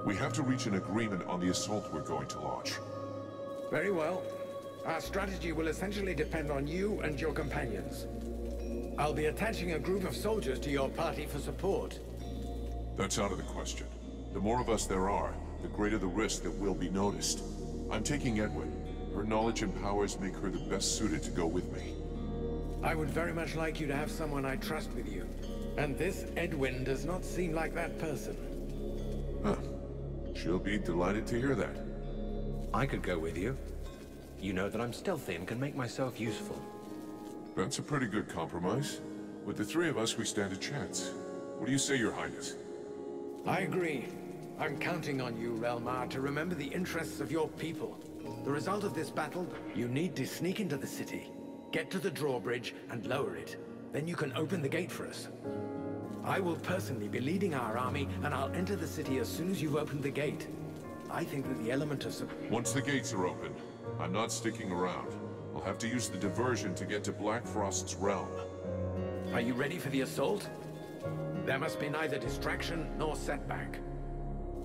We have to reach an agreement on the assault we're going to launch. Very well. Our strategy will essentially depend on you and your companions. I'll be attaching a group of soldiers to your party for support. That's out of the question. The more of us there are, the greater the risk that we'll be noticed. I'm taking Edwin. Her knowledge and powers make her the best suited to go with me. I would very much like you to have someone I trust with you. And this Edwin does not seem like that person. Huh. She'll be delighted to hear that. I could go with you. You know that I'm stealthy and can make myself useful. That's a pretty good compromise. With the three of us, we stand a chance. What do you say, Your Highness? I agree. I'm counting on you, Relmar, to remember the interests of your people. The result of this battle, you need to sneak into the city, get to the drawbridge, and lower it. Then you can open the gate for us. I will personally be leading our army, and I'll enter the city as soon as you've opened the gate. I think that the element of... Once the gates are open, I'm not sticking around. I'll have to use the diversion to get to Black Frost's realm. Are you ready for the assault? There must be neither distraction nor setback.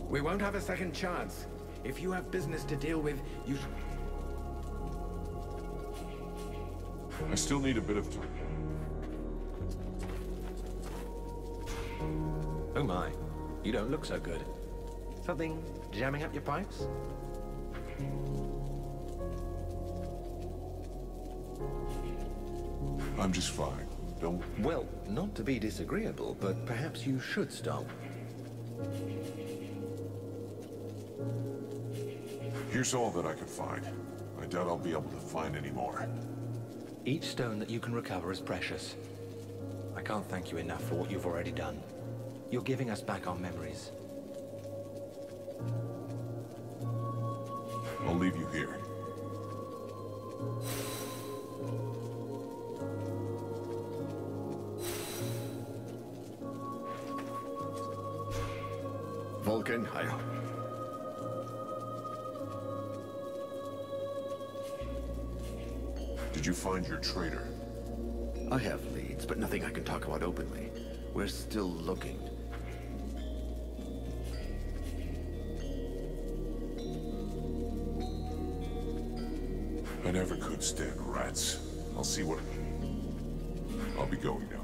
We won't have a second chance. If you have business to deal with, you should... I still need a bit of time. Oh my, you don't look so good. Something jamming up your pipes? I'm just fine. Don't... Well, not to be disagreeable, but perhaps you should stop. Here's all that I could find. I doubt I'll be able to find any more. Each stone that you can recover is precious. I can't thank you enough for what you've already done. You're giving us back our memories. I'll leave you here. Vulcan, Did you find your traitor? I have leads, but nothing I can talk about openly. We're still looking. I never could stand rats. I'll see what... I'll be going now.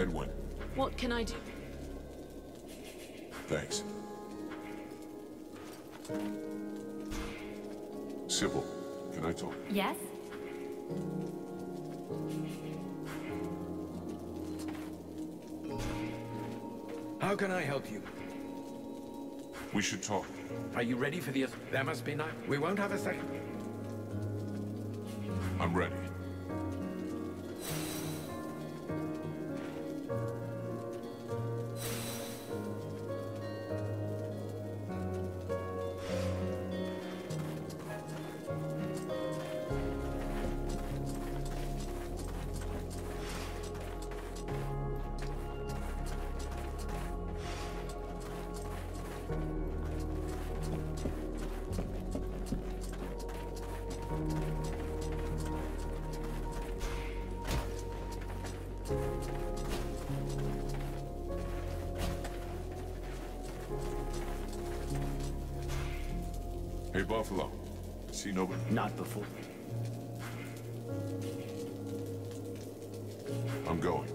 Edwin. What can I do? Thanks. Sybil, can I talk? Yes? How can I help you? We should talk. Are you ready for the... There must be no... We won't have a second... I'm ready. Hey, Buffalo. See nobody? Not before. I'm going.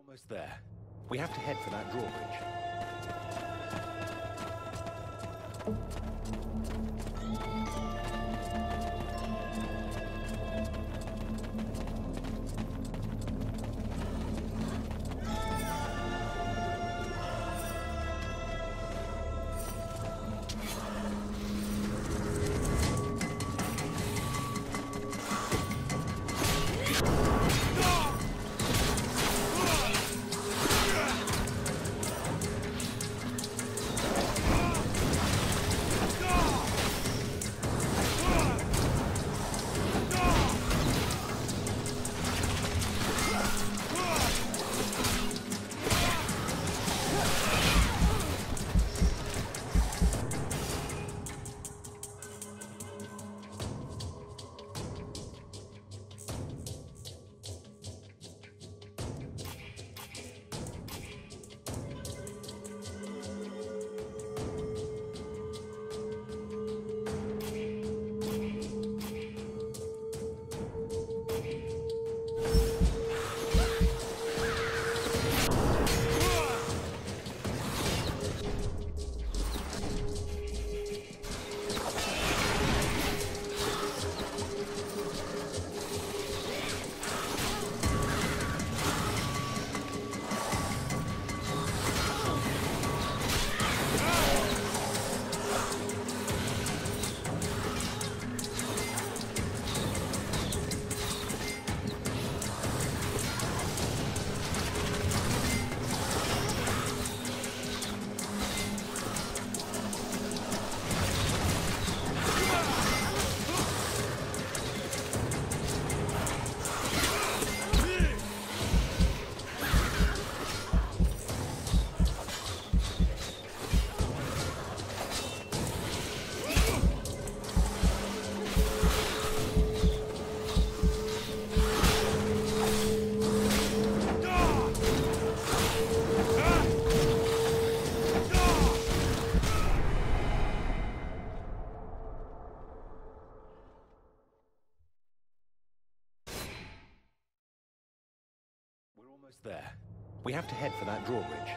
Almost there. We have to head for that drawbridge. Almost there. We have to head for that drawbridge.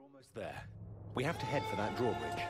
Almost there. We have to head for that drawbridge.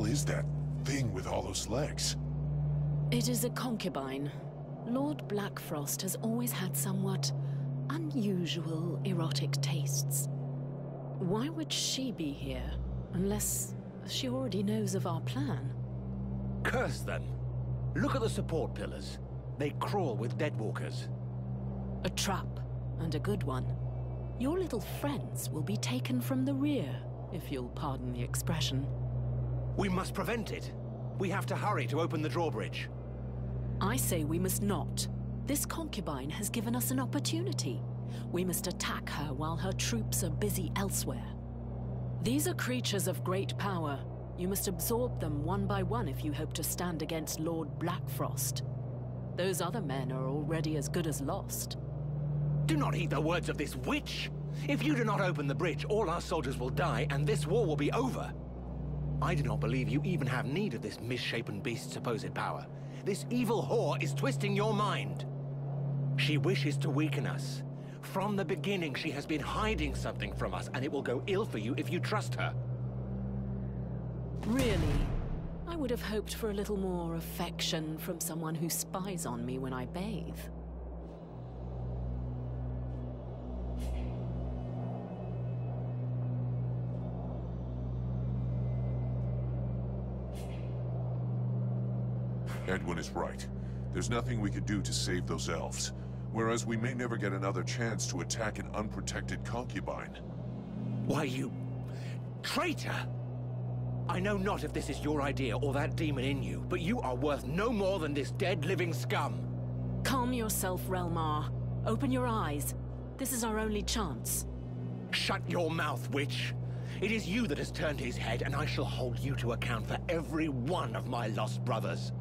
hell is that thing with all those legs? It is a concubine. Lord Blackfrost has always had somewhat unusual erotic tastes. Why would she be here, unless she already knows of our plan? Curse them! Look at the support pillars. They crawl with deadwalkers. A trap, and a good one. Your little friends will be taken from the rear, if you'll pardon the expression. We must prevent it. We have to hurry to open the drawbridge. I say we must not. This concubine has given us an opportunity. We must attack her while her troops are busy elsewhere. These are creatures of great power. You must absorb them one by one if you hope to stand against Lord Blackfrost. Those other men are already as good as lost. Do not heed the words of this witch! If you do not open the bridge, all our soldiers will die, and this war will be over. I do not believe you even have need of this misshapen beast's supposed power. This evil whore is twisting your mind. She wishes to weaken us. From the beginning, she has been hiding something from us, and it will go ill for you if you trust her. Really? I would have hoped for a little more affection from someone who spies on me when I bathe. Edwin is right. There's nothing we could do to save those elves. Whereas we may never get another chance to attack an unprotected concubine. Why, you... traitor! I know not if this is your idea or that demon in you, but you are worth no more than this dead living scum. Calm yourself, Relmar. Open your eyes. This is our only chance. Shut your mouth, witch! It is you that has turned his head, and I shall hold you to account for every one of my lost brothers.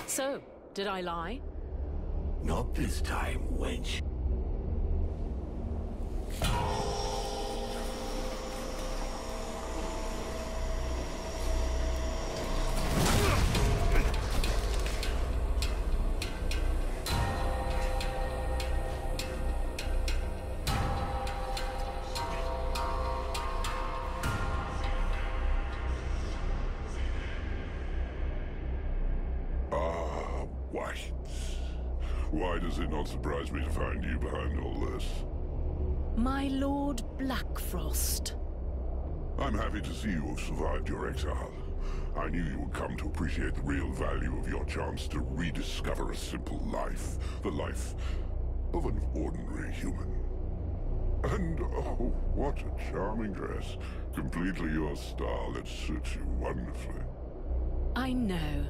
So, did I lie? Not this time, wench. Why does it not surprise me to find you behind all this? My Lord Blackfrost. I'm happy to see you have survived your exile. I knew you would come to appreciate the real value of your chance to rediscover a simple life. The life of an ordinary human. And oh, what a charming dress. Completely your style. It suits you wonderfully. I know.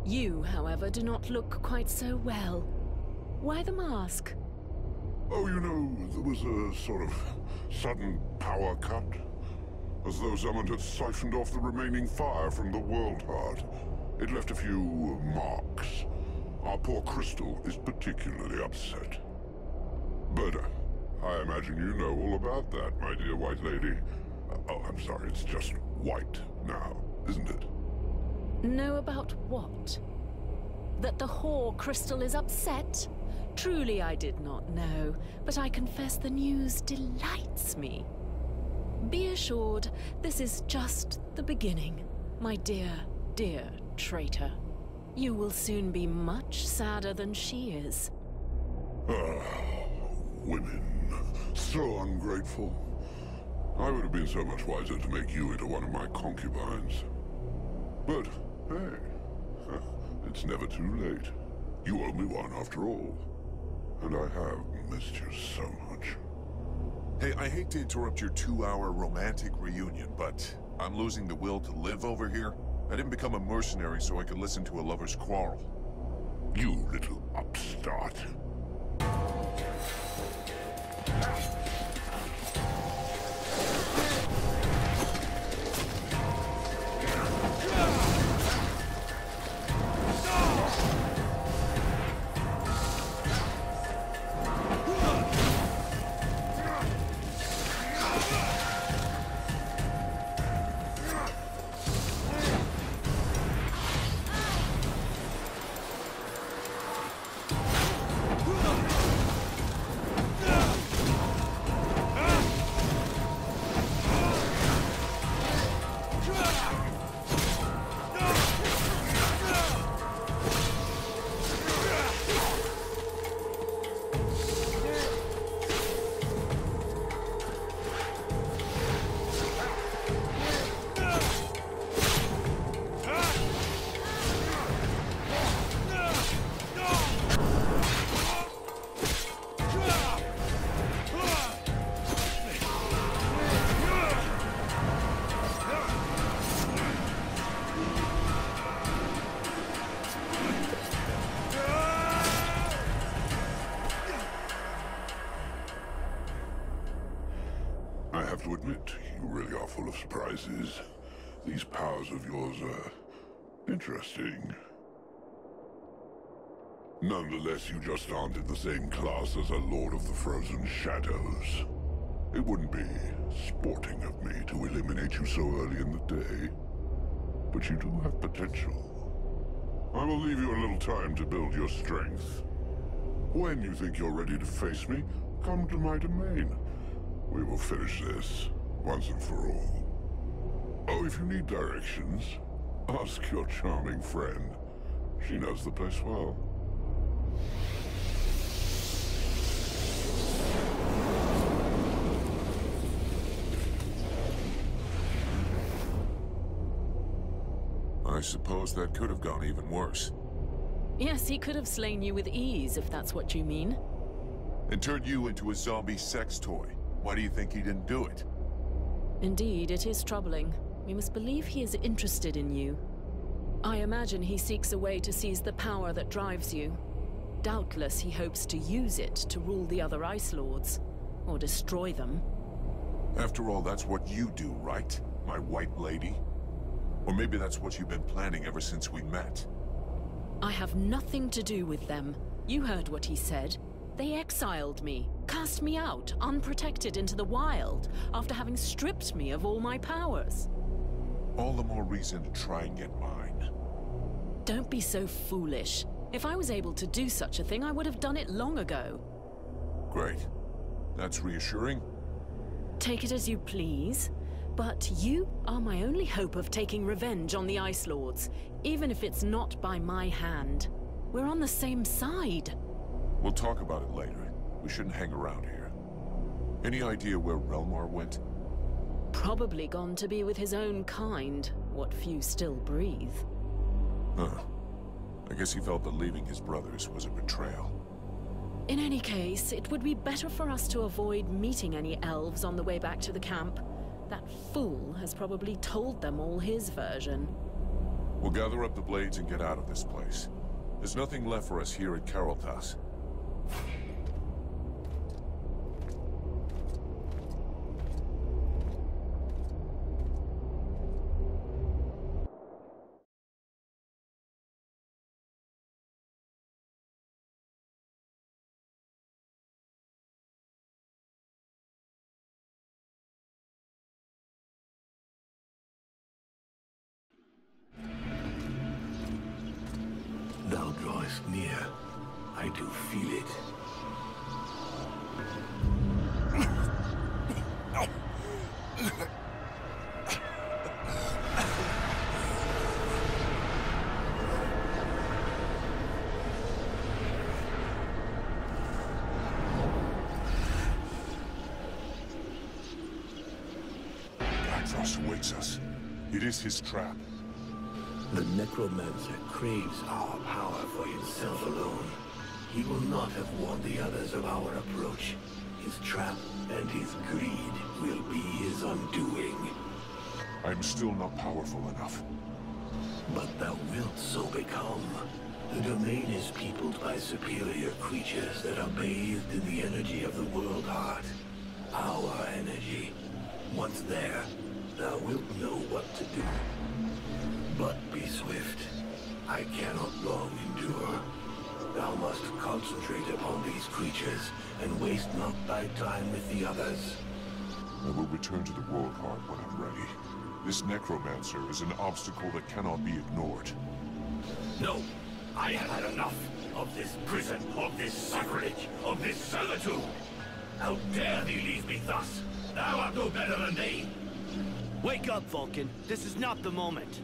You, however, do not look quite so well. Why the mask? Oh, you know, there was a sort of sudden power cut. As though someone had siphoned off the remaining fire from the world heart. It left a few marks. Our poor Crystal is particularly upset. But I imagine you know all about that, my dear White Lady. Oh, I'm sorry, it's just white now, isn't it? Know about what? That the whore Crystal is upset? Truly I did not know, but I confess the news delights me. Be assured, this is just the beginning, my dear, dear traitor. You will soon be much sadder than she is. Women. So ungrateful. I would have been so much wiser to make you into one of my concubines. But, hey, it's never too late. You owe me one after all. And I have missed you so much. Hey, I hate to interrupt your 2-hour romantic reunion, but I'm losing the will to live over here. I didn't become a mercenary so I could listen to a lover's quarrel. You little upstart. is, these powers of yours are interesting. Nonetheless, you just aren't in the same class as a Lord of the Frozen Shadows. It wouldn't be sporting of me to eliminate you so early in the day, but you do have potential. I will leave you a little time to build your strength. When you think you're ready to face me, come to my domain. We will finish this, once and for all. Oh, if you need directions, ask your charming friend. She knows the place well. I suppose that could have gone even worse. Yes, he could have slain you with ease, if that's what you mean. And turned you into a zombie sex toy. Why do you think he didn't do it? Indeed, it is troubling. We must believe he is interested in you. I imagine he seeks a way to seize the power that drives you. Doubtless he hopes to use it to rule the other Ice Lords, or destroy them. After all, that's what you do, right? My white lady? Or maybe that's what you've been planning ever since we met. I have nothing to do with them. You heard what he said. They exiled me, cast me out, unprotected into the wild, after having stripped me of all my powers. All the more reason to try and get mine. Don't be so foolish. If I was able to do such a thing, I would have done it long ago. Great. That's reassuring. Take it as you please. But you are my only hope of taking revenge on the Ice Lords, even if it's not by my hand. We're on the same side. We'll talk about it later. We shouldn't hang around here. Any idea where Relmar went? Probably gone to be with his own kind, what few still breathe. Huh. I guess he felt that leaving his brothers was a betrayal. In any case, it would be better for us to avoid meeting any elves on the way back to the camp. That fool has probably told them all his version. We'll gather up the blades and get out of this place. There's nothing left for us here at Carrolltas. Thou drawest near. I do feel it. Bifrost awaits us. It is his trap. The Necromancer craves our power for himself alone. He will not have warned the others of our approach. His trap and his greed will be his undoing. I'm still not powerful enough. But thou wilt so become. The domain is peopled by superior creatures that are bathed in the energy of the World Heart. Our energy. Once there, thou wilt know what to do. But be swift. I cannot long endure. Thou must concentrate upon these creatures, and waste not thy time with the others. I will return to the World Heart when I'm ready. This Necromancer is an obstacle that cannot be ignored. No! I have had enough of this prison, of this sacrilege, of this servitude! How dare thee leave me thus? Thou art no better than they! Wake up, Vulcan. This is not the moment.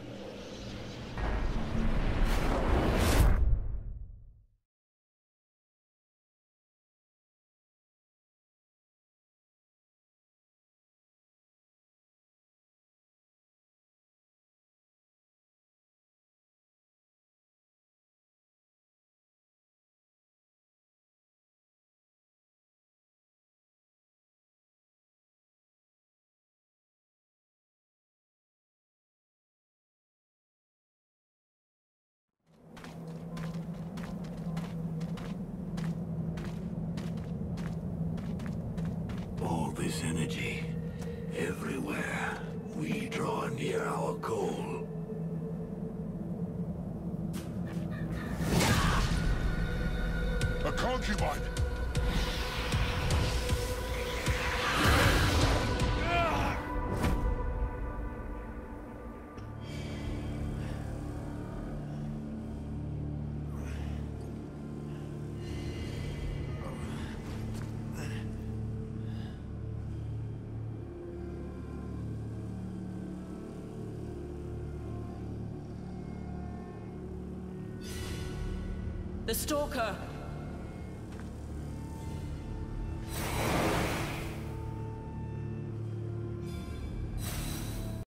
All this energy, everywhere, we draw near our goal. A concubine! The Stalker